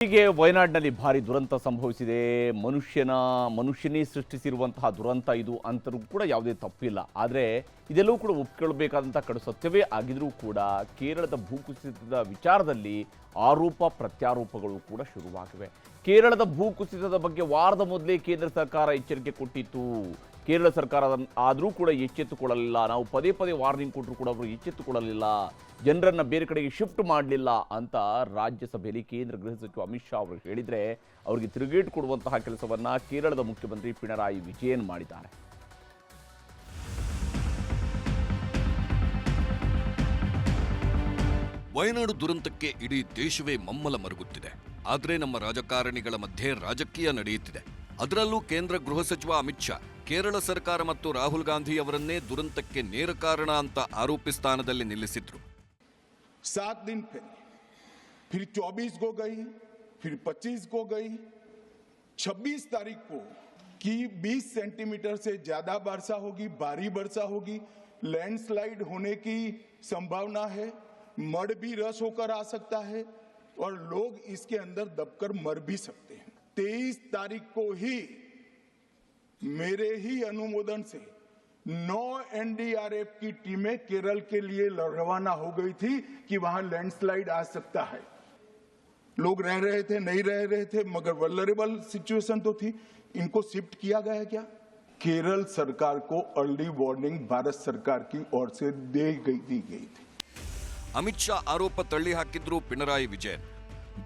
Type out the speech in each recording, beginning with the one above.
ಹೀಗೆ ವಯನಾಡಿನಲ್ಲಿ ಭಾರಿ ದುರಂತ ಸಂಭವಿಸಿದೆ. ಮನುಷ್ಯನೇ ಸೃಷ್ಟಿಸಿರುವಂತಹ ದುರಂತ ಇದು ಅಂತರೂ ಕೂಡ ಯಾವುದೇ ತಪ್ಪಿಲ್ಲ. ಆದರೆ ಇದೆಲ್ಲವೂ ಕೂಡ ಒಪ್ಪಿಕೊಳ್ಳಬೇಕಾದಂಥ ಕಡು ಸತ್ಯವೇ ಆಗಿದ್ರೂ ಕೂಡ ಕೇರಳದ ಭೂಕುಸಿತದ ವಿಚಾರದಲ್ಲಿ ಆರೋಪ ಪ್ರತ್ಯಾರೋಪಗಳು ಕೂಡ ಶುರುವಾಗಿವೆ. ಕೇರಳದ ಭೂಕುಸಿತದ ಬಗ್ಗೆ ವಾರದ ಮೊದಲೇ ಕೇಂದ್ರ ಸರ್ಕಾರ ಎಚ್ಚರಿಕೆ ಕೊಟ್ಟಿತ್ತು. ಕೇರಳ ಸರ್ಕಾರ ಆದರೂ ಕೂಡ ಎಚ್ಚೆತ್ತುಕೊಳ್ಳಲಿಲ್ಲ. ನಾವು ಪದೇ ಪದೇ ವಾರ್ನಿಂಗ್ ಕೊಟ್ಟರು ಕೂಡ ಅವರು ಎಚ್ಚೆತ್ತುಕೊಳ್ಳಲಿಲ್ಲ, ಜನರನ್ನು ಬೇರೆ ಕಡೆಗೆ ಶಿಫ್ಟ್ ಮಾಡಲಿಲ್ಲ ಅಂತ ರಾಜ್ಯಸಭೆಯಲ್ಲಿ ಕೇಂದ್ರ ಗೃಹ ಸಚಿವ ಅಮಿತ್ ಶಾ ಅವರು ಹೇಳಿದರೆ, ಅವರಿಗೆ ತಿರುಗೇಟು ಕೊಡುವಂತಹ ಕೆಲಸವನ್ನು ಕೇರಳದ ಮುಖ್ಯಮಂತ್ರಿ ಪಿಣರಾಯಿ ವಿಜಯನ್ ಮಾಡಿದ್ದಾರೆ. ವಯನಾಡು ದುರಂತಕ್ಕೆ ಇಡೀ ದೇಶವೇ ಮಮ್ಮಲ ಮರುಗುತ್ತಿದೆ. ಆದರೆ ನಮ್ಮ ರಾಜಕಾರಣಿಗಳ ಮಧ್ಯೆ ರಾಜಕೀಯ ನಡೆಯುತ್ತಿದೆ. ಅದರಲ್ಲೂ ಕೇಂದ್ರ ಗೃಹ ಸಚಿವ ಅಮಿತ್ ಶಾ ಕೇರಳ ಸರ್ಕಾರ ಮತ್ತು ರಾಹುಲ್ ಗಾಂಧಿ ಅವರನ್ನೇ ದುರಂತಕ್ಕೆ ನೇರ ಕಾರಣ ಅಂತ ಆರೋಪಿ ಸ್ಥಾನದಲ್ಲಿ ನಿಲ್ಲಿಸಿದ್ರು. 7 दिन फिर 24 को गई, फिर 25 को गई, 26 तारीख को कि 20 सेंटीमीटर से ज्यादा वर्षा होगी, भारी वर्षा होगी, लैंडस्लाइड होने की संभावना है, मड भी रस होकर आ सकता है और लोग इसके अंदर दबकर मर भी सकते हैं. 23 तारीख को ही मेरे ही अनुमोदन से 9 एनडीआरएफ की टीमें केरल के लिए रवाना हो गई थी कि वहां लैंडस्लाइड आ सकता है. लोग रह रहे थे, नहीं रह रहे थे, मगर वल्नरेबल सिचुएशन तो थी. इनको शिफ्ट किया गया क्या? केरल सरकार को अर्ली वार्निंग भारत सरकार की ओर से दी गई थी. ಅಮಿತ್ ಶಾ ಆರೋಪ ತಳ್ಳಿ ಹಾಕಿದ್ರು ಪಿಣರಾಯಿ ವಿಜಯನ್.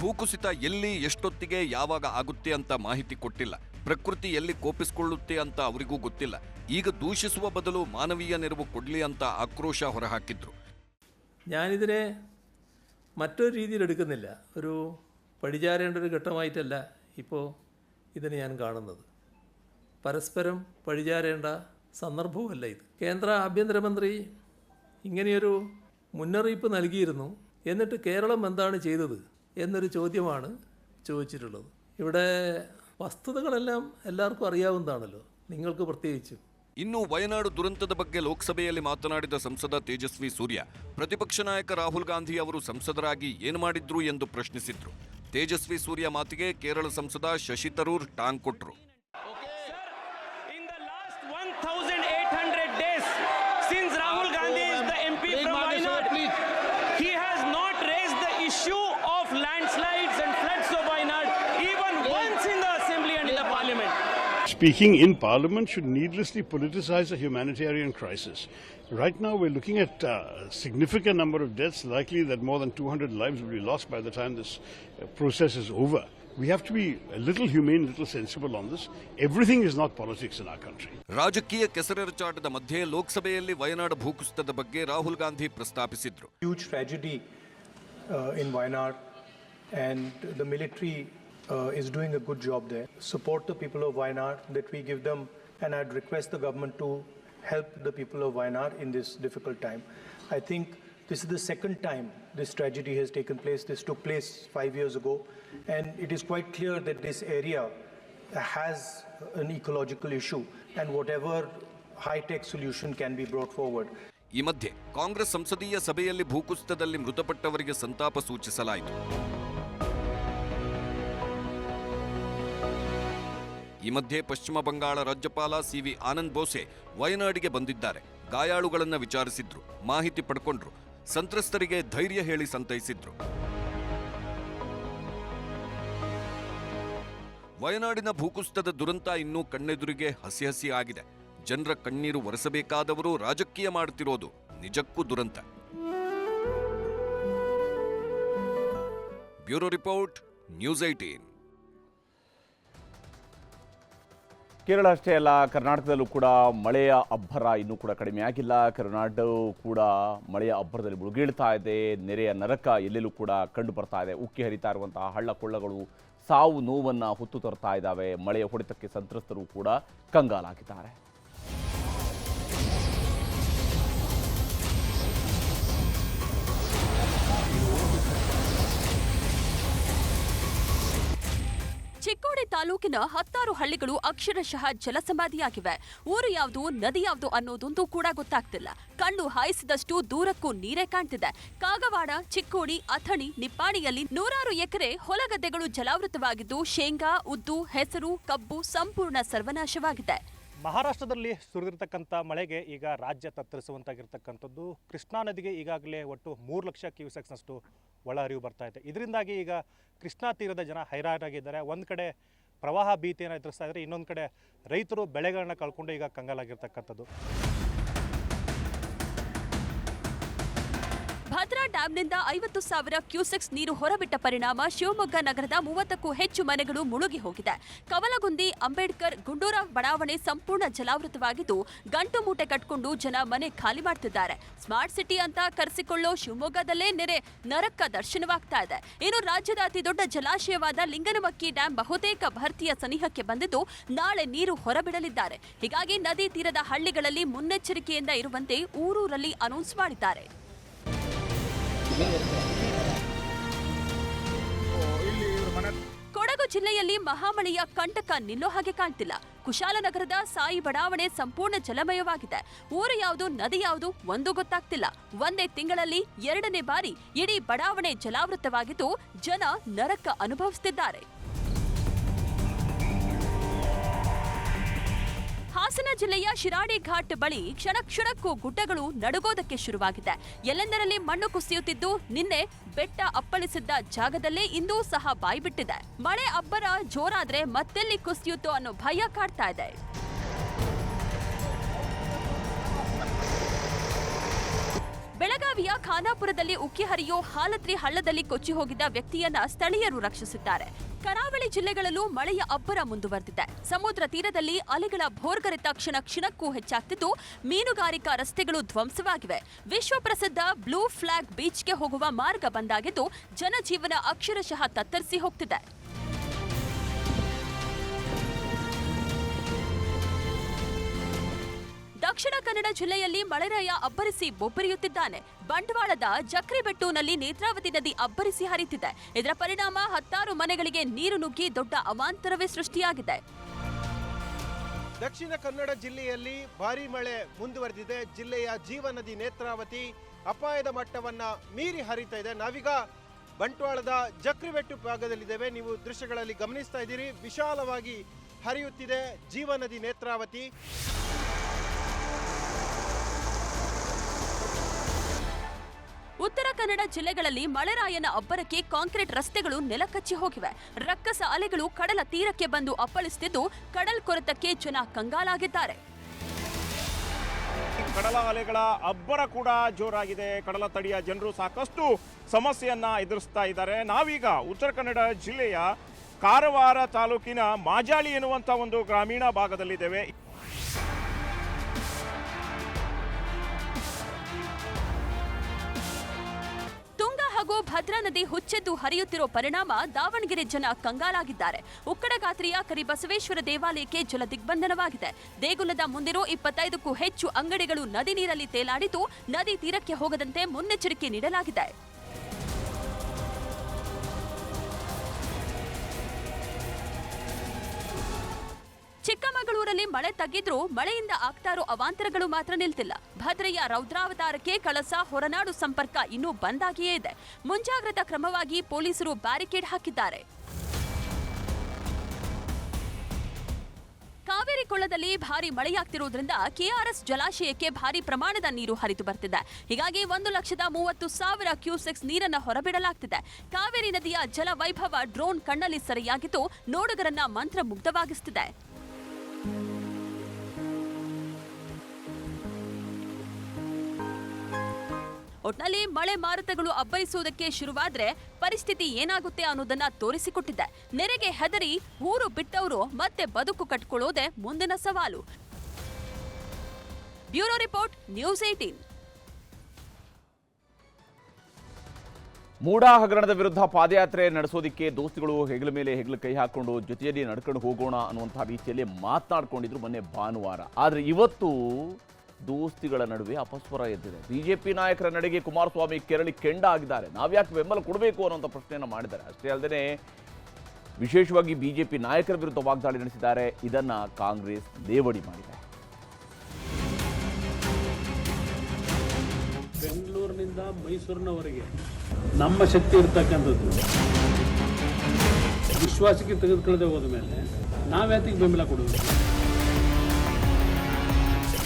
ಭೂಕುಸಿತ ಎಲ್ಲಿ, ಎಷ್ಟೊತ್ತಿಗೆ, ಯಾವಾಗ ಆಗುತ್ತೆ ಅಂತ ಮಾಹಿತಿ ಕೊಟ್ಟಿಲ್ಲ. ಪ್ರಕೃತಿ ಎಲ್ಲಿ ಕೋಪಿಸಿಕೊಳ್ಳುತ್ತೆ ಅಂತ ಅವರಿಗೂ ಗೊತ್ತಿಲ್ಲ. ಈಗ ದೂಷಿಸುವ ಬದಲು മാനവീയ ನೆರವು ಕೊಡಲಿ ಅಂತ ಆಕ್ರೋಶ ಹೊರಹಾಕಿದ್ರು. ഞാനിതിനെ മറ്റൊരു രീതിയിൽ എടുക്കുന്നില്ല. ഒരു പഴിചാരേണ്ട ഒരു ഘട്ടമായിട്ടല്ല ഇപ്പോൾ ഇതിനെ ഞാൻ കാണുന്നത്. പരസ്പരം പഴിചാരേണ്ട സന്ദർഭവുമല്ല ഇത്. കേന്ദ്ര ആഭ്യന്തരമന്ത്രി ഇങ്ങനെയൊരു മുന്നറിയിപ്പ് നൽകിയിരുന്നു. എന്നിട്ട് കേരളം എന്താണ് ചെയ്തത് എന്നൊരു ചോദ്യമാണ് ചോദിച്ചിട്ടുള്ളത്. ഇവിടെ വസ്തുതകളെല്ലാം എല്ലാവർക്കും അറിയാവുന്നതാണല്ലോ, നിങ്ങൾക്ക് പ്രത്യേകിച്ചും. ಇನ್ನು ವಯನಾಡು ದುರಂತದ ಬಗ್ಗೆ ಲೋಕಸಭೆಯಲ್ಲಿ ಮಾತನಾಡಿದ ಸಂಸದ ತೇಜಸ್ವಿ ಸೂರ್ಯ ಪ್ರತಿಪಕ್ಷ ನಾಯಕ ರಾಹುಲ್ ಗಾಂಧಿ ಅವರು ಸಂಸದರಾಗಿ ಏನು ಮಾಡಿದ್ರು ಎಂದು ಪ್ರಶ್ನಿಸಿದ್ರು. ತೇಜಸ್ವಿ ಸೂರ್ಯ ಮಾತಿಗೆ ಕೇರಳ ಸಂಸದ ಶಶಿ ತರೂರ್ ಟಾಂಗ್ ಕೊಟ್ರು. Speaking in Parliament should needlessly politicize a humanitarian crisis. Right now we're looking at a significant number of deaths, likely that more than 200 lives will be lost by the time this process is over. We have to be a little humane, a little sensible on this. Everything is not politics in our country. ರಾಜಕೀಯ ಕೆಸರೆರಚಾಟದ ಮಧ್ಯೆ ಲೋಕಸಭೆಯಲ್ಲಿ ವಯನಾಡು ಭೂಕುಸಿತದ ಬಗ್ಗೆ Rahul Gandhi ಪ್ರಸ್ತಾಪಿಸಿದ್ರು. Huge tragedy in Wayanad and the military is doing a good job there. Support the people of Wayanad, that we give them, and I'd request the government to help the people of Wayanad in this difficult time. I think this is the second time this tragedy has taken place. This took place 5 years ago, and it is quite clear that this area has an ecological issue, and whatever high-tech solution can be brought forward. ಈ ಮಧ್ಯೆ ಕಾಂಗ್ರೆಸ್ ಸಂಸದೀಯ ಸಭೆಯಲ್ಲಿ ಭೂಕುಸಿತದಲ್ಲಿ ಮೃತಪಟ್ಟವರಿಗೆ ಸಂತಾಪ ಸೂಚಿಸಲಾಯಿತು. ಈ ಮಧ್ಯೆ ಪಶ್ಚಿಮ ಬಂಗಾಳ ರಾಜ್ಯಪಾಲ ಸಿವಿ ಆನಂದ್ ಬೋಸೆ ವಯನಾಡಿಗೆ ಬಂದಿದ್ದಾರೆ. ಗಾಯಾಳುಗಳನ್ನು ವಿಚಾರಿಸಿದ್ರು, ಮಾಹಿತಿ ಪಡ್ಕೊಂಡ್ರು, ಸಂತ್ರಸ್ತರಿಗೆ ಧೈರ್ಯ ಹೇಳಿ ಸಂತೈಸಿದ್ರು. ವಯನಾಡಿನ ಭೂಕುಸಿತದ ದುರಂತ ಇನ್ನೂ ಕಣ್ಣೆದುರಿಗೆ ಹಸಿ ಹಸಿ ಆಗಿದೆ. ಜನರ ಕಣ್ಣೀರು ಒರೆಸಬೇಕಾದವರು ರಾಜಕೀಯ ಮಾಡುತ್ತಿರೋದು ನಿಜಕ್ಕೂ ದುರಂತ. Bureau report, news 18. ಕೇರಳ ಅಷ್ಟೇ ಅಲ್ಲ, ಕರ್ನಾಟಕದಲ್ಲೂ ಕೂಡ ಮಳೆಯ ಅಬ್ಬರ ಇನ್ನೂ ಕೂಡ ಕಡಿಮೆ ಆಗಿಲ್ಲ. ಕರ್ನಾಟಕವು ಕೂಡ ಮಳೆಯ ಅಬ್ಬರದಲ್ಲಿ ಮುಳುಗೇಳ್ತಾ ಇದೆ. ನೆರೆಯ ನರಕ ಎಲ್ಲೆಲ್ಲೂ ಕೂಡ ಕಂಡು ಬರ್ತಾ ಇದೆ. ಉಕ್ಕಿ ಹರಿತಾ ಇರುವಂತಹ ಹಳ್ಳ ಕೊಳ್ಳಗಳು ಸಾವು ನೋವನ್ನು ಹೊತ್ತು ತರ್ತಾ ಇದ್ದಾವೆ. ಮಳೆಯ ಹೊಡೆತಕ್ಕೆ ಸಂತ್ರಸ್ತರು ಕೂಡ ಕಂಗಾಲಾಗಿದ್ದಾರೆ. ಚಿಕ್ಕೋಡಿ ತಾಲೂಕಿನ 10 ಹಳ್ಳಿಗಳು ಅಕ್ಷರಶಃ ಜಲಸಮಾಧಿಯಾಗಿವೆ. ಊರು ಯಾವುದು, ನದಿ ಯಾವುದು ಅನ್ನೋದೊಂದು ಕೂಡ ಗೊತ್ತಾಗ್ತಿಲ್ಲ. ಕಣ್ಣು ಹಾಯಿಸಿದಷ್ಟು ದೂರಕ್ಕೂ ನೀರೇ ಕಾಣ್ತಿದೆ. ಕಾಗವಾಡ, ಚಿಕ್ಕೋಡಿ, ಅಥಣಿ, ನಿಪ್ಪಾಣಿಯಲ್ಲಿ 100 ಎಕರೆ ಹೊಲಗದ್ದೆಗಳು ಜಲಾವೃತವಾಗಿದ್ದು, ಶೇಂಗಾ, ಉದ್ದು, ಹೆಸರು, ಕಬ್ಬು ಸಂಪೂರ್ಣ ಸರ್ವನಾಶವಾಗಿದೆ. ಮಹಾರಾಷ್ಟ್ರದಲ್ಲಿ ಸುರಿದಿರ್ತಕ್ಕಂಥ ಮಳೆಗೆ ಈಗ ರಾಜ್ಯ ತತ್ತರಿಸುವಂತಾಗಿರ್ತಕ್ಕಂಥದ್ದು. ಕೃಷ್ಣಾ ನದಿಗೆ ಈಗಾಗಲೇ ಒಟ್ಟು 3 ಲಕ್ಷ ಕ್ಯೂಸೆಕ್ಸ್ನಷ್ಟು ಒಳ ಹರಿವು ಬರ್ತಾ ಇದೆ. ಇದರಿಂದಾಗಿ ಈಗ ಕೃಷ್ಣಾ ತೀರದ ಜನ ಹೈರಾಣಾಗಿದ್ದಾರೆ. ಒಂದು ಕಡೆ ಪ್ರವಾಹ ಭೀತಿಯನ್ನು ಎದುರಿಸ್ತಾ ಇದ್ದಾರೆ, ಇನ್ನೊಂದು ಕಡೆ ರೈತರು ಬೆಳೆಗಳನ್ನ ಕಳ್ಕೊಂಡು ಈಗ ಕಂಗಾಲಾಗಿರ್ತಕ್ಕಂಥದ್ದು. ಭದ್ರಾ ಡ್ಯಾಂನಿಂದ 50,000 ಕ್ಯೂಸೆಕ್ಸ್ ನೀರು ಹೊರಬಿಟ್ಟ ಪರಿಣಾಮ ಶಿವಮೊಗ್ಗ ನಗರದ 30ಕ್ಕೂ ಹೆಚ್ಚು ಮನೆಗಳು ಮುಳುಗಿ ಹೋಗಿದೆ. ಕವಲಗುಂದಿ, ಅಂಬೇಡ್ಕರ್, ಗುಂಡೂರಾವ್ ಬಡಾವಣೆ ಸಂಪೂರ್ಣ ಜಲಾವೃತವಾಗಿದ್ದು, ಗಂಟು ಮೂಟೆ ಕಟ್ಕೊಂಡು ಜನ ಮನೆ ಖಾಲಿ ಮಾಡ್ತಿದ್ದಾರೆ. ಸ್ಮಾರ್ಟ್ ಸಿಟಿ ಅಂತ ಕರೆಸಿಕೊಳ್ಳೋ ಶಿವಮೊಗ್ಗದಲ್ಲೇ ನೆರೆ ನರಕ ದರ್ಶನವಾಗ್ತಾ ಇದೆ. ಇನ್ನು ರಾಜ್ಯದ ಅತಿದೊಡ್ಡ ಜಲಾಶಯವಾದ ಲಿಂಗನಮಕ್ಕಿ ಡ್ಯಾಂ ಬಹುತೇಕ ಭರ್ತಿಯ ಸನಿಹಕ್ಕೆ ಬಂದಿದ್ದು, ನಾಳೆ ನೀರು ಹೊರಬಿಡಲಿದ್ದಾರೆ. ಹೀಗಾಗಿ ನದಿ ತೀರದ ಹಳ್ಳಿಗಳಲ್ಲಿ ಮುನ್ನೆಚ್ಚರಿಕೆಯಿಂದ ಇರುವಂತೆ ಊರೂರಲ್ಲಿ ಅನೌನ್ಸ್ ಮಾಡಿದ್ದಾರೆ. ಕೊಡಗು ಜಿಲ್ಲೆಯಲ್ಲಿ ಮಹಾಮಳೆಯ ಕಂಟಕ ನಿಲ್ಲೋ ಹಾಗೆ ಕಾಣ್ತಿಲ್ಲ. ಕುಶಾಲನಗರದ ಸಾಯಿ ಬಡಾವಣೆ ಸಂಪೂರ್ಣ ಜಲಮಯವಾಗಿದೆ. ಊರು ಯಾವುದು, ನದಿ ಯಾವುದು ಒಂದು ಗೊತ್ತಾಗ್ತಿಲ್ಲ. ಒಂದೇ ತಿಂಗಳಲ್ಲಿ 2ನೇ ಬಾರಿ ಇಡೀ ಬಡಾವಣೆ ಜಲಾವೃತವಾಗಿದ್ದು, ಜನ ನರಕ ಅನುಭವಿಸುತ್ತಿದ್ದಾರೆ. ಹಾಸನ ಜಿಲ್ಲೆಯ ಶಿರಾಡಿ ಘಾಟ್ ಬಳಿ ಕ್ಷಣಕ್ಕೂ ಗುಡ್ಡಗಳು ನಡುಗೋದಕ್ಕೆ ಶುರುವಾಗಿದೆ. ಎಲ್ಲೆಂದರಲ್ಲಿ ಮಣ್ಣು ಕುಸಿಯುತ್ತಿದ್ದು, ನಿನ್ನೆ ಬೆಟ್ಟ ಅಪ್ಪಳಿಸಿದ್ದ ಜಾಗದಲ್ಲೇ ಇಂದೂ ಸಹ ಬಾಯ್ಬಿಟ್ಟಿದೆ. ಮಳೆ ಅಬ್ಬರ ಜೋರಾದ್ರೆ ಮತ್ತೆಲ್ಲಿ ಕುಸಿಯುತ್ತೋ ಅನ್ನೋ ಭಯ ಕಾಡ್ತಾ ಇದೆ. ಬೆಳಗಾವಿಯ ಖಾನಾಪುರದಲ್ಲಿ ಉಕ್ಕಿ ಹರಿಯೋ ಹಾಲತ್ರಿ ಹಳ್ಳದಲ್ಲಿ ಕೊಚ್ಚಿ ಹೋಗಿದ್ದ ವ್ಯಕ್ತಿಯನ್ನ ಸ್ಥಳೀಯರು ರಕ್ಷಿಸಿದ್ದಾರೆ. ಕರಾವಳಿ ಜಿಲ್ಲೆಗಳಲ್ಲೂ ಮಳೆಯ ಅಬ್ಬರ ಮುಂದುವರೆದಿದೆ. ಸಮುದ್ರ ತೀರದಲ್ಲಿ ಅಲೆಗಳ ಭೋರ್ಗರೆತ ಕ್ಷಣಕ್ಕೂ ಹೆಚ್ಚಾಗ್ತಿದ್ದು, ಮೀನುಗಾರಿಕಾ ರಸ್ತೆಗಳು ಧ್ವಂಸವಾಗಿವೆ. ವಿಶ್ವ ಪ್ರಸಿದ್ಧ ಬ್ಲೂ ಫ್ಲಾಗ್ ಬೀಚ್ಗೆ ಹೋಗುವ ಮಾರ್ಗ ಬಂದಾಗಿದ್ದು, ಜನಜೀವನ ಅಕ್ಷರಶಃ ತತ್ತರಿಸಿ ಹೋಗ್ತಿದೆ. ದಕ್ಷಿಣ ಕನ್ನಡ ಜಿಲ್ಲೆಯಲ್ಲಿ ಮಳೆರಾಯ ಅಬ್ಬರಿಸಿ ಬೊಬ್ಬರಿಯುತ್ತಿದ್ದಾನೆ. ಬಂಟ್ವಾಳದ ಜಕ್ರಿಬೆಟ್ಟೂನಲ್ಲಿ ನೇತ್ರಾವತಿ ನದಿ ಅಬ್ಬರಿಸಿ ಹರಿಯುತ್ತಿದೆ. ಇದರ ಪರಿಣಾಮ 10 ಮನೆಗಳಿಗೆ ನೀರು ನುಗ್ಗಿ ದೊಡ್ಡ ಅವಾಂತರವೇ ಸೃಷ್ಟಿಯಾಗಿದೆ. ದಕ್ಷಿಣ ಕನ್ನಡ ಜಿಲ್ಲೆಯಲ್ಲಿ ಭಾರೀ ಮಳೆ ಮುಂದುವರೆದಿದೆ. ಜಿಲ್ಲೆಯ ಜೀವನದಿ ನೇತ್ರಾವತಿ ಅಪಾಯದ ಮಟ್ಟವನ್ನ ಮೀರಿ ಹರಿತಾ ಇದೆ. ನಾವೀಗ ಬಂಟ್ವಾಳದ ಜಕ್ರಿಬೆಟ್ಟು ಭಾಗದಲ್ಲಿದ್ದೇವೆ. ನೀವು ದೃಶ್ಯಗಳಲ್ಲಿ ಗಮನಿಸ್ತಾ ಇದ್ದೀರಿ, ವಿಶಾಲವಾಗಿ ಹರಿಯುತ್ತಿದೆ ಜೀವನದಿ ನೇತ್ರಾವತಿ. ಉತ್ತರ ಕನ್ನಡ ಜಿಲ್ಲೆಗಳಲ್ಲಿ ಮಳೆರಾಯನ ಅಬ್ಬರಕ್ಕೆ ಕಾಂಕ್ರೀಟ್ ರಸ್ತೆಗಳು ನೆಲಕಚ್ಚಿ ಹೋಗಿವೆ. ರಕ್ಕಸ ಅಲೆಗಳು ಕಡಲ ತೀರಕ್ಕೆ ಬಂದು ಅಪ್ಪಳಿಸುತ್ತಿದ್ದು, ಕಡಲ್ ಕೊರೆತಕ್ಕೆ ಜನ ಕಂಗಾಲಾಗಿದ್ದಾರೆ. ಕಡಲ ಅಲೆಗಳ ಅಬ್ಬರ ಕೂಡ ಜೋರಾಗಿದೆ. ಕಡಲ ತಡಿಯ ಜನರು ಸಾಕಷ್ಟು ಸಮಸ್ಯೆಯನ್ನ ಎದುರಿಸ್ತಾ ಇದ್ದಾರೆ. ನಾವೀಗ ಉತ್ತರ ಕನ್ನಡ ಜಿಲ್ಲೆಯ ಕಾರವಾರ ತಾಲೂಕಿನ ಮಾಜಾಳಿ ಎನ್ನುವಂತ ಒಂದು ಗ್ರಾಮೀಣ ಭಾಗದಲ್ಲಿದ್ದೇವೆ. ಹಾಗೂ ಭದ್ರಾ ನದಿ ಹುಚ್ಚೆದ್ದು ಹರಿಯುತ್ತಿರೋ ಪರಿಣಾಮ ದಾವಣಗೆರೆ ಜನ ಕಂಗಾಲಾಗಿದ್ದಾರೆ. ಉಕ್ಕಡಗಾತ್ರಿಯ ಕರಿಬಸವೇಶ್ವರ ದೇವಾಲಯಕ್ಕೆ ಜಲ ದಿಗ್ಬಂಧನವಾಗಿದೆ. ದೇಗುಲದ ಮುಂದಿರೋ 25ಕ್ಕೂ ಹೆಚ್ಚು ಅಂಗಡಿಗಳು ನದಿ ನೀರಲ್ಲಿ ತೇಲಾಡಿದ್ದು, ನದಿ ತೀರಕ್ಕೆ ಹೋಗದಂತೆ ಮುನ್ನೆಚ್ಚರಿಕೆ ನೀಡಲಾಗಿದೆ. ಚಿಕ್ಕಮಗಳೂರಲ್ಲಿ ಮಳೆ ತಗ್ಗಿದ್ರೂ ಮಳೆಯಿಂದ ಆಗ್ತಾ ಇರೋ ಅವಾಂತರಗಳು ಮಾತ್ರ ನಿಲ್ತಿಲ್ಲ. ಭದ್ರೆಯ ರೌದ್ರಾವತಾರಕ್ಕೆ ಕಳಸ ಹೊರನಾಡು ಸಂಪರ್ಕ ಇನ್ನೂ ಬಂದ್ ಆಗಿಯೇ ಇದೆ. ಮುಂಜಾಗ್ರತಾ ಕ್ರಮವಾಗಿ ಪೊಲೀಸರು ಬ್ಯಾರಿಕೇಡ್ ಹಾಕಿದ್ದಾರೆ. ಕಾವೇರಿ ಕೊಳ್ಳದಲ್ಲಿ ಭಾರಿ ಮಳೆಯಾಗ್ತಿರುವುದರಿಂದ ಕೆಆರ್ಎಸ್ ಜಲಾಶಯಕ್ಕೆ ಭಾರಿ ಪ್ರಮಾಣದ ನೀರು ಹರಿದು ಬರ್ತಿದೆ. ಹೀಗಾಗಿ 1,30,000 ಕ್ಯೂಸೆಕ್ಸ್ ನೀರನ್ನು ಹೊರಬಿಡಲಾಗ್ತಿದೆ. ಕಾವೇರಿ ನದಿಯ ಜಲ ವೈಭವ ಡ್ರೋನ್ ಕಣ್ಣಲ್ಲಿ ಸೆರೆಯಾಗಿದ್ದು, ನೋಡುಗರನ್ನ ಮಂತ್ರಮುಗ್ಧವಾಗಿಸುತ್ತಿದೆ. ಒಟ್ನಲ್ಲಿ ಮಳೆ ಮಾರುತಗಳು ಅಬ್ಬರಿಸುವುದಕ್ಕೆ ಶುರುವಾದ್ರೆ ಪರಿಸ್ಥಿತಿ ಏನಾಗುತ್ತೆ ಅನ್ನೋದನ್ನ ತೋರಿಸಿಕೊಟ್ಟಿದೆ. ನೆರೆಗೆ ಹೆದರಿ ಊರು ಬಿಟ್ಟವರು ಮತ್ತೆ ಬದುಕು ಕಟ್ಕೊಳ್ಳೋದೇ ಮುಂದಿನ ಸವಾಲು. Bureau report, news 18. ಮೂಡಾ ಹಗರಣದ ವಿರುದ್ಧ ಪಾದಯಾತ್ರೆ ನಡೆಸೋದಕ್ಕೆ ದೋಸ್ತಿಗಳು ಹೆಗಲ ಮೇಲೆ ಹೆಗಲು ಕೈ ಹಾಕೊಂಡು ಜೊತೆಯಲ್ಲಿ ನಡ್ಕೊಂಡು ಹೋಗೋಣ ಅನ್ನುವಂಥ ರೀತಿಯಲ್ಲಿ ಮಾತನಾಡ್ಕೊಂಡಿದ್ರು ಮೊನ್ನೆ ಭಾನುವಾರ. ಆದರೆ ಇವತ್ತು ದೋಸ್ತಿಗಳ ನಡುವೆ ಅಪಸ್ವರ ಎದ್ದಿದೆ. ಬಿಜೆಪಿ ನಾಯಕರ ನಡೆಗೆ ಕುಮಾರಸ್ವಾಮಿ ಕೆರಳಿ ಕೆಂಡ ಆಗಿದ್ದಾರೆ. ನಾವ್ಯಾಕೆ ಬೆಂಬಲ ಕೊಡಬೇಕು ಅನ್ನೋಂಥ ಪ್ರಶ್ನೆಯನ್ನು ಮಾಡಿದ್ದಾರೆ. ಅಷ್ಟೇ ಅಲ್ಲದೆ ವಿಶೇಷವಾಗಿ ಬಿಜೆಪಿ ನಾಯಕರ ವಿರುದ್ಧ ವಾಗ್ದಾಳಿ ನಡೆಸಿದ್ದಾರೆ. ಇದನ್ನು ಕಾಂಗ್ರೆಸ್ ಲೇವಡಿ ಮಾಡಿದೆ. ಬೆಂಗಳೂರಿನಿಂದ ಮೈಸೂರಿನವರೆಗೆ ನಮ್ಮ ಶಕ್ತಿ ಇರ್ತಕ್ಕಂಥದ್ದು ವಿಶ್ವಾಸಕ್ಕೆ ತೆಗೆದುಕೊಳ್ಳದೆ ಹೋದ ಮೇಲೆ ನಾವ್ಯಾತಿಗೆ ಬೆಂಬಲ ಕೊಡಬೇಕು?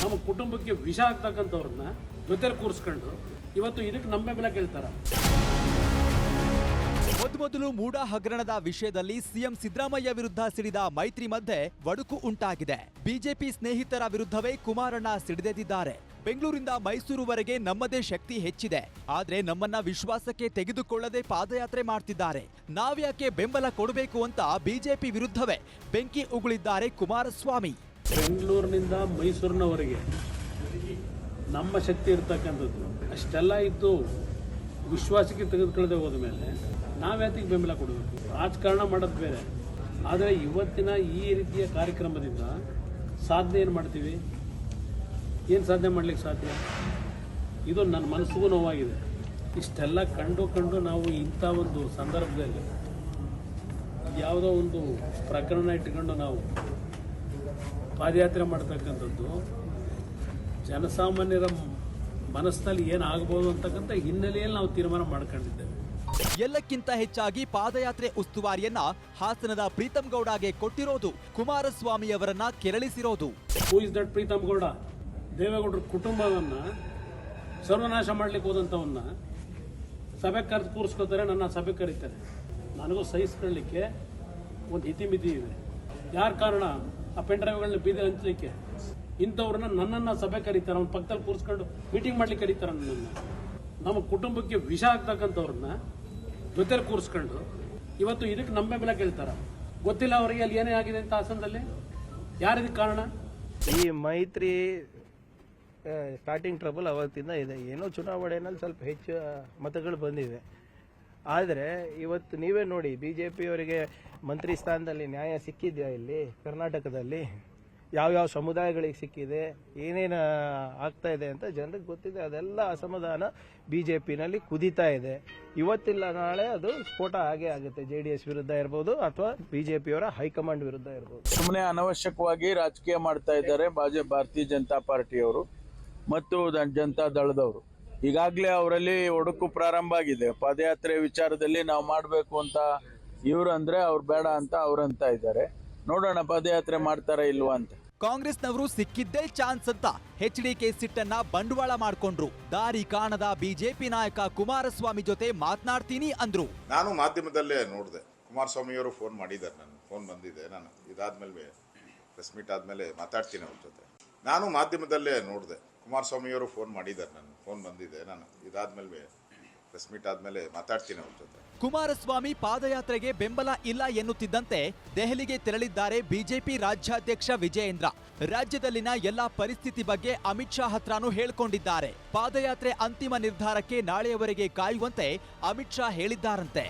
ನಮ್ಮ ಕುಟುಂಬಕ್ಕೆ ವಿಷ ಆಗ್ತಕ್ಕಂಥವ್ರನ್ನ ಜೊತೆಲಿ ಕೂರಿಸ್ಕೊಂಡು ಇವತ್ತು ಇದಕ್ಕೆ ನಮ್ಮ ಬೆಂಬಲ ಕೇಳ್ತಾರ? ಮೊದಲು ಮೂಡ ಹಗರಣದ ವಿಷಯದಲ್ಲಿ ಸಿಎಂ ಸಿದ್ದರಾಮಯ್ಯ ವಿರುದ್ಧ ಸಿಡಿದ ಮೈತ್ರಿ ಮಧ್ಯೆ ಒಡುಕು ಉಂಟಾಗಿದೆ. ಬಿಜೆಪಿ ಸ್ನೇಹಿತರ ವಿರುದ್ಧವೇ ಕುಮಾರಣ್ಣ ಸಿಡಿದೆದ್ದಿದ್ದಾರೆ. ಬೆಂಗಳೂರಿಂದ ಮೈಸೂರುವರೆಗೆ ನಮ್ಮದೇ ಶಕ್ತಿ ಹೆಚ್ಚಿದೆ, ಆದ್ರೆ ನಮ್ಮನ್ನ ವಿಶ್ವಾಸಕ್ಕೆ ತೆಗೆದುಕೊಳ್ಳದೆ ಪಾದಯಾತ್ರೆ ಮಾಡ್ತಿದ್ದಾರೆ. ನಾವ್ಯಾಕೆ ಬೆಂಬಲ ಕೊಡಬೇಕು ಅಂತ ಬಿಜೆಪಿ ವಿರುದ್ಧವೇ ಬೆಂಕಿ ಉಗುಳಿದ್ದಾರೆ ಕುಮಾರಸ್ವಾಮಿ. ಬೆಂಗಳೂರಿನಿಂದ ಮೈಸೂರಿನವರೆಗೆ ನಮ್ಮ ಶಕ್ತಿ ಇರ್ತಕ್ಕಂಥದ್ದು ಅಷ್ಟೆಲ್ಲ ಇದ್ದು ವಿಶ್ವಾಸಕ್ಕೆ ತೆಗೆದುಕೊಳ್ಳದೆ ಹೋದ ಮೇಲೆ ನಾವ್ಯಾತಿಗೆ ಬೆಂಬಲ ಕೊಡಬೇಕು? ರಾಜಕಾರಣ ಮಾಡೋದು ಬೇರೆ, ಆದರೆ ಇವತ್ತಿನ ಈ ರೀತಿಯ ಕಾರ್ಯಕ್ರಮದಿಂದ ಸಾಧನೆ ಏನು ಮಾಡ್ತೀವಿ? ಏನು ಸಾಧನೆ ಮಾಡಲಿಕ್ಕೆ ಸಾಧ್ಯ? ಇದು ನನ್ನ ಮನಸ್ಸಿಗೂ ನೋವಾಗಿದೆ. ಇಷ್ಟೆಲ್ಲ ಕಂಡು ನಾವು ಇಂಥ ಒಂದು ಸಂದರ್ಭದಲ್ಲಿ ಯಾವುದೋ ಒಂದು ಪ್ರಕರಣ ಇಟ್ಕೊಂಡು ನಾವು ಪಾದಯಾತ್ರೆ ಮಾಡ್ತಕ್ಕಂಥದ್ದು ಜನಸಾಮಾನ್ಯರ ಮನಸ್ಸಿನಲ್ಲಿ ಏನಾಗಬಹುದು ಅಂತಕ್ಕಂಥ ಹಿನ್ನೆಲೆಯಲ್ಲಿ ನಾವು ತೀರ್ಮಾನ ಮಾಡ್ಕೊಂಡಿದ್ದೇವೆ. ಎಲ್ಲಕ್ಕಿಂತ ಹೆಚ್ಚಾಗಿ ಪಾದಯಾತ್ರೆ ಉಸ್ತುವಾರಿಯನ್ನ ಹಾಸನದ ಪ್ರೀತಂ ಗೌಡಗೆ ಕೊಟ್ಟಿರೋದು ಕುಮಾರಸ್ವಾಮಿ ಅವರನ್ನ ಕೆರಳಿಸಿರೋದು. Who is that Preetham Gowda? ದೇವೇಗೌಡರ ಕುಟುಂಬವನ್ನ ಸರ್ವನಾಶ ಮಾಡ್ಲಿಕ್ಕೆ ಹೋದಂಥವನ್ನ ಸಭೆ ಕರೆದು ಕೂರಿಸ್ಕೋತಾರೆ, ನನ್ನ ಸಭೆ ಕರೀತಾರೆ. ನನಗೂ ಸಹಿಸ್ಕೊಳ್ಳಿಕ್ಕೆ ಒಂದು ಇತಿಮಿತಿ ಇದೆ. ಯಾರ ಕಾರಣ ಆ ಪೆನ್ ಡ್ರೈವ್ಗಳನ್ನ ಬೀದಿ ಹಂಚಲಿಕ್ಕೆ? ಇಂಥವ್ರನ್ನ ನನ್ನನ್ನು ಸಭೆ ಕರೀತಾರೆ, ಅವ್ನ ಪಕ್ಕದಲ್ಲಿ ಕೂರಿಸ್ಕೊಂಡು ಮೀಟಿಂಗ್ ಮಾಡ್ಲಿಕ್ಕೆ ಕರೀತಾರೆ ನನ್ನನ್ನು. ನಮ್ಮ ಕುಟುಂಬಕ್ಕೆ ವಿಷ ಆಗ್ತಕ್ಕಂಥವ್ರನ್ನ ಜೊತೆಲಿ ಕೂರಿಸ್ಕೊಂಡು ಇವತ್ತು ಇದಕ್ಕೆ ನಮ್ಮ ಬೆಂಬಲ ಕೇಳ್ತಾರ? ಗೊತ್ತಿಲ್ಲ ಅವರಿಗೆ ಅಲ್ಲಿ ಏನೇ ಆಗಿದೆ ಅಂತ ಹಾಸನದಲ್ಲಿ. ಯಾರಿದಕ್ಕೆ ಕಾರಣ? ಈ ಮೈತ್ರಿ ಸ್ಟಾರ್ಟಿಂಗ್ ಟ್ರಬಲ್ ಅವತ್ತಿಂದ ಇದೆ. ಏನೋ ಚುನಾವಣೆಯಲ್ಲಿ ಸ್ವಲ್ಪ ಹೆಚ್ಚು ಮತಗಳು ಬಂದಿವೆ. ಆದರೆ ಇವತ್ತು ನೀವೇ ನೋಡಿ, BJP-ಅವರಿಗೆ ಮಂತ್ರಿ ಸ್ಥಾನದಲ್ಲಿ ನ್ಯಾಯ ಸಿಕ್ಕಿದೆಯಾ? ಇಲ್ಲಿ ಕರ್ನಾಟಕದಲ್ಲಿ ಯಾವ್ಯಾವ ಸಮುದಾಯಗಳಿಗೆ ಸಿಕ್ಕಿದೆ, ಏನೇನು ಆಗ್ತಾ ಇದೆ ಅಂತ ಜನರಿಗೆ ಗೊತ್ತಿದೆ. ಅದೆಲ್ಲ ಅಸಮಾಧಾನ BJP-ನಲ್ಲಿ ಕುದೀತಾ ಇದೆ. ಇವತ್ತಿಲ್ಲ ನಾಳೆ ಅದು ಸ್ಫೋಟ ಆಗೇ ಆಗುತ್ತೆ. JDS ವಿರುದ್ಧ ಇರ್ಬೋದು ಅಥವಾ BJP-ಅವರ ಹೈಕಮಾಂಡ್ ವಿರುದ್ಧ ಇರ್ಬೋದು. ಸುಮ್ಮನೆ ಅನವಶ್ಯಕವಾಗಿ ರಾಜಕೀಯ ಮಾಡ್ತಾ ಇದ್ದಾರೆ ಭಾರತೀಯ ಜನತಾ ಪಾರ್ಟಿಯವರು ಮತ್ತು ಜನತಾ ದಳದವರು. ಈಗಾಗಲೇ ಅವರಲ್ಲಿ ಒಡಕು ಪ್ರಾರಂಭ ಆಗಿದೆ. ಪಾದಯಾತ್ರೆ ವಿಚಾರದಲ್ಲಿ ನಾವು ಮಾಡಬೇಕು ಅಂತ ಇವರು ಅಂದ್ರೆ ಅವ್ರು ಬೇಡ ಅಂತ ಅವ್ರಂತ ಇದ್ದಾರೆ. ನೋಡೋಣ ಪಾದಯಾತ್ರೆ ಮಾಡ್ತಾರ ಇಲ್ವಾ ಅಂತ. ಕಾಂಗ್ರೆಸ್ನವರು ಸಿಕ್ಕಿದ್ದೇ ಚಾನ್ಸ್ ಅಂತ HDK ಸಿಟ್ಟನ್ನ ಬಂಡವಾಳ ಮಾಡ್ಕೊಂಡ್ರು. ದಾರಿ ಕಾಣದ ಬಿಜೆಪಿ ನಾಯಕ ಕುಮಾರಸ್ವಾಮಿ ಜೊತೆ ಮಾತನಾಡ್ತೀನಿ ಅಂದ್ರು. ನಾನು ಮಾಧ್ಯಮದಲ್ಲೇ ನೋಡಿದೆ, ಕುಮಾರಸ್ವಾಮಿಯವರು ಫೋನ್ ಮಾಡಿದ್ದಾರೆ, ನನ್ನ ಫೋನ್ ಬಂದಿದೆ. ನಾನು ಇದಾದ್ಮೇಲೆ ಪ್ರೆಸ್ ಮೀಟ್ ಆದ್ಮೇಲೆ ಮಾತಾಡ್ತೀನಿ ಅವ್ರ ಜೊತೆ. ನಾನು ಮಾಧ್ಯಮದಲ್ಲೇ ನೋಡಿದೆ, ಕುಮಾರಸ್ವಾಮಿಯವರು ಫೋನ್ ಮಾಡಿದ್ದಾರೆ, ನನ್ನ ಫೋನ್ ಬಂದಿದೆ. ನಾನು ಇದಾದ್ಮೇಲೆ ಪ್ರೆಸ್ ಮೀಟ್ ಆದ್ಮೇಲೆ ಮಾತಾಡ್ತೀನಿ ಅವ್ರ ಜೊತೆ. ಕುಮಾರಸ್ವಾಮಿ ಪಾದಯಾತ್ರೆಗೆ ಬೆಂಬಲ ಇಲ್ಲ ಎನ್ನುತ್ತಿದ್ದಂತೆ ದೆಹಲಿಗೆ ತೆರಳಿದ್ದಾರೆ ಬಿಜೆಪಿ ರಾಜ್ಯಾಧ್ಯಕ್ಷ ವಿಜಯೇಂದ್ರ. ರಾಜ್ಯದಲ್ಲಿನ ಎಲ್ಲಾ ಪರಿಸ್ಥಿತಿ ಬಗ್ಗೆ ಅಮಿತ್ ಶಾ ಹತ್ರನೂ ಹೇಳ್ಕೊಂಡಿದ್ದಾರೆ. ಪಾದಯಾತ್ರೆ ಅಂತಿಮ ನಿರ್ಧಾರಕ್ಕೆ ನಾಳೆಯವರೆಗೆ ಕಾಯುವಂತೆ ಅಮಿತ್ ಶಾ ಹೇಳಿದ್ದಾರಂತೆ.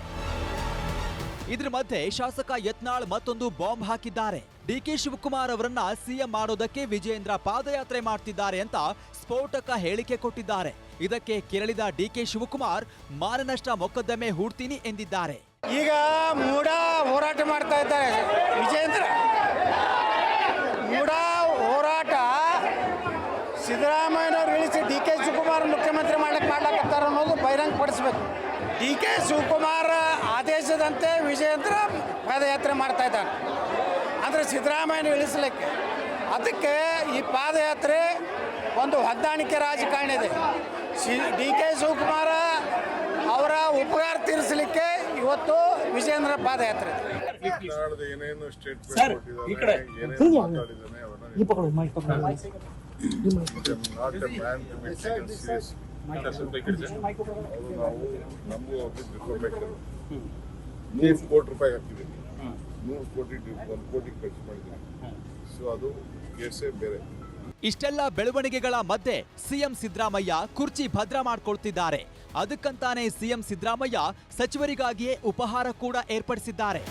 ಇದ್ರ ಮಧ್ಯೆ ಶಾಸಕ ಯತ್ನಾಳ್ ಮತ್ತೊಂದು ಬಾಂಬ್ ಹಾಕಿದ್ದಾರೆ. DK ಶಿವಕುಮಾರ್ ಅವರನ್ನ ಸಿಎಂ ಮಾಡೋದಕ್ಕೆ ವಿಜಯೇಂದ್ರ ಪಾದಯಾತ್ರೆ ಮಾಡ್ತಿದ್ದಾರೆ ಅಂತ ಸ್ಫೋಟಕ ಹೇಳಿಕೆ ಕೊಟ್ಟಿದ್ದಾರೆ. ಇದಕ್ಕೆ ಕೆರಳಿದ DK ಶಿವಕುಮಾರ್ ಮಾನನಷ್ಟ ಮೊಕದ್ದಮೆ ಹೂಡ್ತೀನಿ ಎಂದಿದ್ದಾರೆ. ಈಗ ಮೂಡ ಹೋರಾಟ ಮಾಡ್ತಾ ಇದ್ದಾರೆ ವಿಜಯೇಂದ್ರ. ಮೂಡ ಹೋರಾಟ ಸಿದ್ದರಾಮಯ್ಯನವ್ರು ಇಳಿಸಿ DK ಶಿವಕುಮಾರ್ ಮುಖ್ಯಮಂತ್ರಿ ಮಾಡ್ಲಾಕತ್ತಾರ ಅನ್ನೋದು ಬಹಿರಂಗಪಡಿಸ್ಬೇಕು. DK ಶಿವಕುಮಾರ್ ಆದೇಶದಂತೆ ವಿಜಯೇಂದ್ರ ಪಾದಯಾತ್ರೆ ಮಾಡ್ತಾ ಇದ್ದಾನೆ ಅಂದರೆ ಸಿದ್ದರಾಮಯ್ಯನ ಇಳಿಸಲಿಕ್ಕೆ. ಅದಕ್ಕೆ ಈ ಪಾದಯಾತ್ರೆ ಒಂದು ಹೊಂದಾಣಿಕೆ ರಾಜಕಾರಣ ಇದೆ. DK ಶಿವಕುಮಾರ ಅವರ ಉಪಕಾರ ತೀರಿಸಲಿಕ್ಕೆ ಇವತ್ತು ವಿಜಯೇಂದ್ರ ಪಾದಯಾತ್ರೆ. ₹100 ಕೋಟಿ ಹಾಕಿದ್ದೀವಿ, 100 ಕೋಟಿ 1 ಕೋಟಿ ಖರ್ಚು ಮಾಡಿದ್ದೀವಿ. ಸೊ ಅದು ಕೇಸೇ ಬೇರೆ. ಇಷ್ಟೆಲ್ಲ ಬೆಳವಣಿಗೆಗಳ ಮಧ್ಯೆ ಸಿಎಂ ಸಿದ್ದರಾಮಯ್ಯ ಕುರ್ಚಿ ಭದ್ರ ಮಾಡ್ಕೊಳ್ತಿದ್ದಾರೆ. ಅದಕ್ಕಂತಾನೆ ಸಿಎಂ ಸಿದ್ದರಾಮಯ್ಯ ಸಚಿವರಿಗಾಗಿಯೇ ಉಪಹಾರ ಕೂಡ ಏರ್ಪಡಿಸಿದ್ದಾರೆ.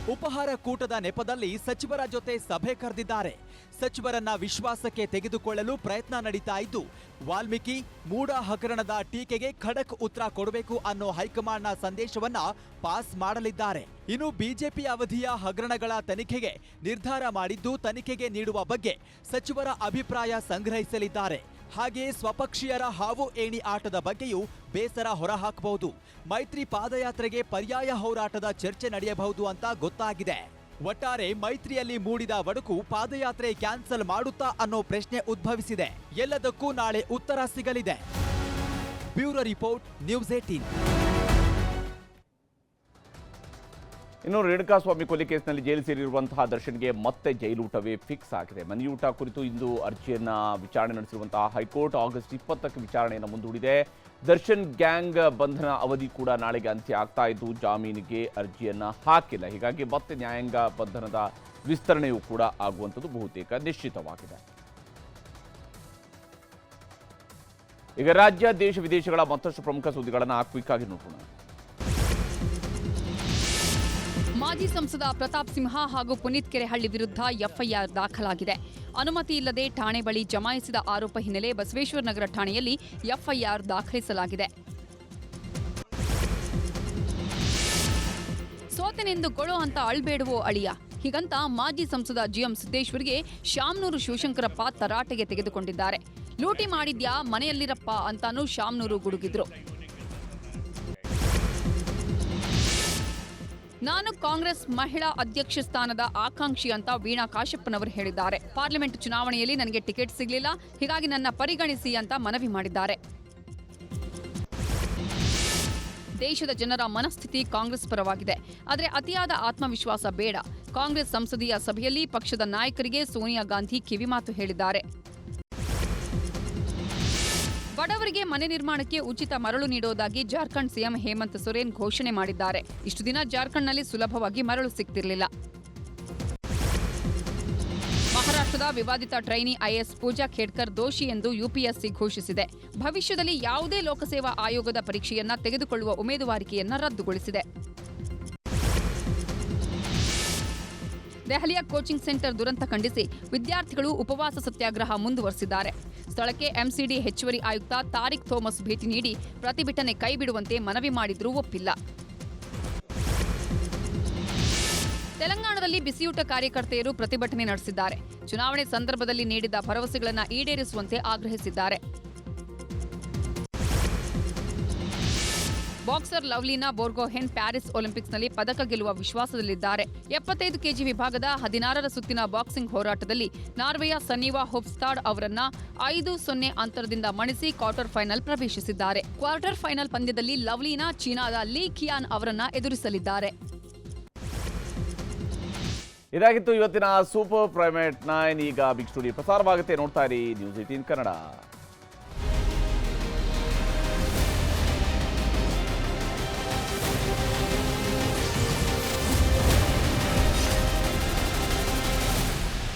ಉಪಹಾರ ಕೂಟದ ನೆಪದಲ್ಲಿ ಸಚಿವರ ಜೊತೆ ಸಭೆ ಕರೆದಿದ್ದಾರೆ. ಸಚಿವರನ್ನ ವಿಶ್ವಾಸಕ್ಕೆ ತೆಗೆದುಕೊಳ್ಳಲು ಪ್ರಯತ್ನ ನಡೀತಾ ಇದ್ದು, ವಾಲ್ಮೀಕಿ ಮೂಡ ಹಗರಣದ ಟೀಕೆಗೆ ಖಡಕ್ ಉತ್ತರ ಕೊಡಬೇಕು ಅನ್ನೋ ಹೈಕಮಾಂಡ್ನ ಸಂದೇಶವನ್ನ ಪಾಸ್ ಮಾಡಲಿದ್ದಾರೆ. ಇನ್ನು ಬಿಜೆಪಿ ಅವಧಿಯ ಹಗರಣಗಳ ತನಿಖೆಗೆ ನಿರ್ಧಾರ ಮಾಡಿದ್ದು, ತನಿಖೆಗೆ ನೀಡುವ ಬಗ್ಗೆ ಸಚಿವರ ಅಭಿಪ್ರಾಯ ಸಂಗ್ರಹಿಸಲಿದ್ದಾರೆ. ಹಾಗೆಯೇ ಸ್ವಪಕ್ಷೀಯರ ಹಾವು ಏಣಿ ಆಟದ ಬಗ್ಗೆಯೂ ಬೇಸರ ಹೊರಹಾಕಬಹುದು. ಮೈತ್ರಿ ಪಾದಯಾತ್ರೆಗೆ ಪರ್ಯಾಯ ಹೋರಾಟದ ಚರ್ಚೆ ನಡೆಯಬಹುದು ಅಂತ ಗೊತ್ತಾಗಿದೆ. ಒಟ್ಟಾರೆ ಮೈತ್ರಿಯಲ್ಲಿ ಮೂಡಿದ ಒಡಕು ಪಾದಯಾತ್ರೆ ಕ್ಯಾನ್ಸಲ್ ಮಾಡುತ್ತಾ ಅನ್ನೋ ಪ್ರಶ್ನೆ ಉದ್ಭವಿಸಿದೆ. ಎಲ್ಲದಕ್ಕೂ ನಾಳೆ ಉತ್ತರ ಸಿಗಲಿದೆ. Bureau report, news 18. ಇನ್ನು ರೇಣುಕಾಸ್ವಾಮಿ ಕೊಲೆ ಕೇಸ್ನಲ್ಲಿ ಜೈಲು ಸೇರಿರುವಂತಹ ದರ್ಶನ್ಗೆ ಮತ್ತೆ ಜೈಲೂಟವೇ ಫಿಕ್ಸ್ ಆಗಿದೆ. ಮನೆಯೂಟ ಕುರಿತು ಇಂದು ಅರ್ಜಿಯನ್ನ ವಿಚಾರಣೆ ನಡೆಸಿರುವಂತಹ ಹೈಕೋರ್ಟ್ ಆಗಸ್ಟ್ 20ಕ್ಕೆ ವಿಚಾರಣೆಯನ್ನು ಮುಂದೂಡಿದೆ. ದರ್ಶನ್ ಗ್ಯಾಂಗ್ ಬಂಧನ ಅವಧಿ ಕೂಡ ನಾಳೆಗೆ ಅಂತ್ಯ ಆಗ್ತಾ ಇದ್ದು, ಜಾಮೀನಿಗೆ ಅರ್ಜಿಯನ್ನ ಹಾಕಿಲ್ಲ. ಹೀಗಾಗಿ ಮತ್ತೆ ನ್ಯಾಯಾಂಗ ಬಂಧನದ ವಿಸ್ತರಣೆಯೂ ಕೂಡ ಆಗುವಂಥದ್ದು ಬಹುತೇಕ ನಿಶ್ಚಿತವಾಗಿದೆ. ಈಗ ರಾಜ್ಯ, ದೇಶ ವಿದೇಶಗಳ ಮತ್ತಷ್ಟು ಪ್ರಮುಖ ಸುದ್ದಿಗಳನ್ನು ಕ್ವಿಕ್ ಆಗಿ ನೋಡೋಣ. ಮಾಜಿ ಸಂಸದ ಪ್ರತಾಪ್ ಸಿಂಹ ಹಾಗೂ ಪುನೀತ್ ಕೆರೆಹಳ್ಳಿ ವಿರುದ್ಧ ಎಫ್ಐಆರ್ ದಾಖಲಾಗಿದೆ. ಅನುಮತಿ ಇಲ್ಲದೆ ಠಾಣೆ ಬಳಿ ಜಮಾಯಿಸಿದ ಆರೋಪ ಹಿನ್ನೆಲೆ ಬಸವೇಶ್ವರ ನಗರ ಠಾಣೆಯಲ್ಲಿ ಎಫ್ಐಆರ್ ದಾಖಲಿಸಲಾಗಿದೆ. ಸೋತೆನೆಂದು ಗೊಳೋ ಅಂತ ಅಳ್ಬೇಡುವೋ ಅಳಿಯ, ಹೀಗಂತ ಮಾಜಿ ಸಂಸದ ಜಿಎಂ ಸಿದ್ದೇಶ್ವರ್ಗೆ ಶಾಮನೂರು ಶಿವಶಂಕರಪ್ಪ ತರಾಟೆಗೆ ತೆಗೆದುಕೊಂಡಿದ್ದಾರೆ. ಲೂಟಿ ಮಾಡಿದ್ಯಾ ಮನೆಯಲ್ಲಿರಪ್ಪ ಅಂತಾನೂ ಶಾಮನೂರು ಗುಡುಗಿದ್ರು. ನಾನು ಕಾಂಗ್ರೆಸ್ ಮಹಿಳಾ ಅಧ್ಯಕ್ಷ ಸ್ಥಾನದ ಆಕಾಂಕ್ಷಿ ಅಂತ ವೀಣಾ ಕಾಶಪ್ಪನವರು ಹೇಳಿದ್ದಾರೆ. ಪಾರ್ಲಿಮೆಂಟ್ ಚುನಾವಣೆಯಲ್ಲಿ ನನಗೆ ಟಿಕೆಟ್ ಸಿಗಲಿಲ್ಲ, ಹೀಗಾಗಿ ನನ್ನ ಪರಿಗಣಿಸಿ ಅಂತ ಮನವಿ ಮಾಡಿದ್ದಾರೆ. ದೇಶದ ಜನರ ಮನಸ್ಥಿತಿ ಕಾಂಗ್ರೆಸ್ ಪರವಾಗಿದೆ, ಆದರೆ ಅತಿಯಾದ ಆತ್ಮವಿಶ್ವಾಸ ಬೇಡ. ಕಾಂಗ್ರೆಸ್ ಸಂಸದೀಯ ಸಭೆಯಲ್ಲಿ ಪಕ್ಷದ ನಾಯಕರಿಗೆ ಸೋನಿಯಾ ಗಾಂಧಿ ಕಿವಿಮಾತು ಹೇಳಿದ್ದಾರೆ. ಬಡವರಿಗೆ ಮನೆ ನಿರ್ಮಾಣಕ್ಕೆ ಉಚಿತ ಮರಳು ನೀಡುವುದಾಗಿ ಜಾರ್ಖಂಡ್ ಸಿಎಂ ಹೇಮಂತ್ ಸೊರೇನ್ ಘೋಷಣೆ ಮಾಡಿದ್ದಾರೆ. ಇಷ್ಟು ದಿನ ಜಾರ್ಖಂಡ್ನಲ್ಲಿ ಸುಲಭವಾಗಿ ಮರಳು ಸಿಗ್ತಿರಲಿಲ್ಲ. ಮಹಾರಾಷ್ಟ್ರದ ವಿವಾದಿತ ಟ್ರೈನಿ ಐಎಎಸ್ ಪೂಜಾ ಖೇಡ್ಕರ್ ದೋಷಿ ಎಂದು ಯುಪಿಎಸ್ಸಿ ಘೋಷಿಸಿದೆ. ಭವಿಷ್ಯದಲ್ಲಿ ಯಾವುದೇ ಲೋಕಸೇವಾ ಆಯೋಗದ ಪರೀಕ್ಷೆಯನ್ನ ತೆಗೆದುಕೊಳ್ಳುವ ಉಮೇದುವಾರಿಕೆಯನ್ನ ರದ್ದುಗೊಳಿಸಿದೆ. ದೆಹಲಿಯ ಕೋಚಿಂಗ್ ಸೆಂಟರ್ ದುರಂತ ಖಂಡಿಸಿ ವಿದ್ಯಾರ್ಥಿಗಳು ಉಪವಾಸ ಸತ್ಯಾಗ್ರಹ ಮುಂದುವರೆಸಿದ್ದಾರೆ. ಸ್ಥಳಕ್ಕೆ ಎಂಸಿಡಿ ಹೆಚ್ಚುವರಿ ಆಯುಕ್ತ ತಾರಿಕ್ ಥೋಮಸ್ ಭೇಟಿ ನೀಡಿ ಪ್ರತಿಭಟನೆ ಕೈಬಿಡುವಂತೆ ಮನವಿ ಮಾಡಿದ್ರೂ ಒಪ್ಪಿಲ್ಲ. ತೆಲಂಗಾಣದಲ್ಲಿ ಬಿಸಿಯೂಟ ಕಾರ್ಯಕರ್ತೆಯರು ಪ್ರತಿಭಟನೆ ನಡೆಸಿದ್ದಾರೆ. ಚುನಾವಣೆ ಸಂದರ್ಭದಲ್ಲಿ ನೀಡಿದ ಭರವಸೆಗಳನ್ನು ಈಡೇರಿಸುವಂತೆ ಆಗ್ರಹಿಸಿದ್ದಾರೆ. ಬಾಕ್ಸರ್ ಲವ್ಲಿನಾ ಬೋರ್ಗೊಹೆನ್ ಪ್ಯಾರಿಸ್ ಒಲಿಂಪಿಕ್ಸ್ನಲ್ಲಿ ಪದಕ ಗೆಲ್ಲುವ ವಿಶ್ವಾಸದಲ್ಲಿದ್ದಾರೆ. 75 ಕೆಜಿ ವಿಭಾಗದ 16ರ ಸುತ್ತಿನ ಬಾಕ್ಸಿಂಗ್ ಹೋರಾಟದಲ್ಲಿ ನಾರ್ವೆಯ ಸನ್ನಿವಾ ಹೋಪ್ಸ್ಟಾಡ್ ಅವರನ್ನ 5-0 ಅಂತರದಿಂದ ಮಣಿಸಿ ಕ್ವಾರ್ಟರ್ ಫೈನಲ್ ಪ್ರವೇಶಿಸಿದ್ದಾರೆ. ಕ್ವಾರ್ಟರ್ ಫೈನಲ್ ಪಂದ್ಯದಲ್ಲಿ ಲವ್ಲಿನಾ ಚೀನಾದ ಲೀ ಕಿಯಾನ್ ಅವರನ್ನ ಎದುರಿಸಲಿದ್ದಾರೆ. ಇದಾಗಿತ್ತು ಇವತ್ತಿನ ಸೂಪರ್ ಪ್ರೈಮೇಟ್ 9. ಈಗ ಬಿಗ್ ಸ್ಟುಡಿಯೋ ಪ್ರಸಾರವಾಗುತ್ತೆ. ನೋಡ್ತಾ ಇರಿ ನ್ಯೂಸ್ 18 ಕನ್ನಡ.